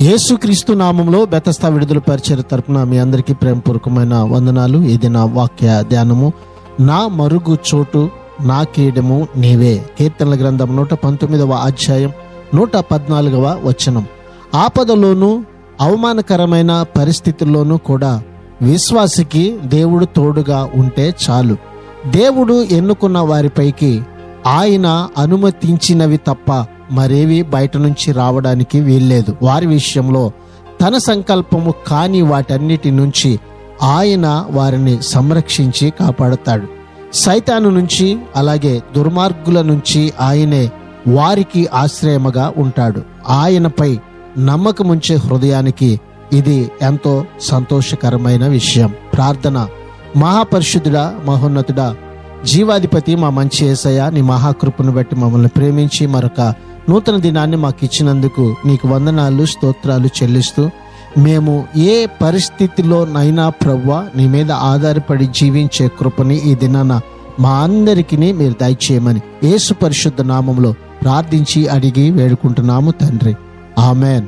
యేసుక్రీస్తు నామంలో బెతస్తా విడుదల పరిచయ తరపున మీ అందరికీ ప్రేమపూర్వకమైన వందనాలు. ఇది నా వాక్య ధ్యానము. నా మరుగు చోటు నా కీడము నీవే. కీర్తనల గ్రంథం 119వ అధ్యాయం 114వ వచనం. ఆపదలోను అవమానకరమైన పరిస్థితుల్లోనూ కూడా విశ్వాసికి దేవుడు తోడుగా ఉంటే చాలు. దేవుడు ఎన్నుకున్న వారిపైకి ఆయన అనుమతించినవి తప్ప మరేవి బయట నుంచి రావడానికి వీల్లేదు. వారి విషయంలో తన సంకల్పము కాని వాటన్నిటి నుంచి ఆయన వారిని సంరక్షించి కాపాడుతాడు. సైతాను నుంచి అలాగే దుర్మార్గుల నుంచి ఆయనే వారికి ఆశ్రయముగా ఉంటాడు. ఆయనపై నమ్మకముంచే హృదయానికి ఇది ఎంతో సంతోషకరమైన విషయం. ప్రార్థన. మహాపరిశుద్ధుడా, మహోన్నతుడా, జీవాధిపతి, మా మంచి యేసయ్య, నీ మహాకృపను బట్టి మమ్మల్ని ప్రేమించి మరొక నూతన దినాన్ని మాకు ఇచ్చినందుకు నీకు వందనాలు, స్తోత్రాలు చెల్లిస్తూ మేము ఏ పరిస్థితిలోనైనా ప్రభువా నీ మీద ఆధారపడి జీవించే కృపని ఈ దినాన మా అందరికీ మీరు దయచేయమని యేసు పరిశుద్ధ నామంలో ప్రార్థించి అడిగి వేడుకుంటున్నాము తండ్రి. ఆమెన్.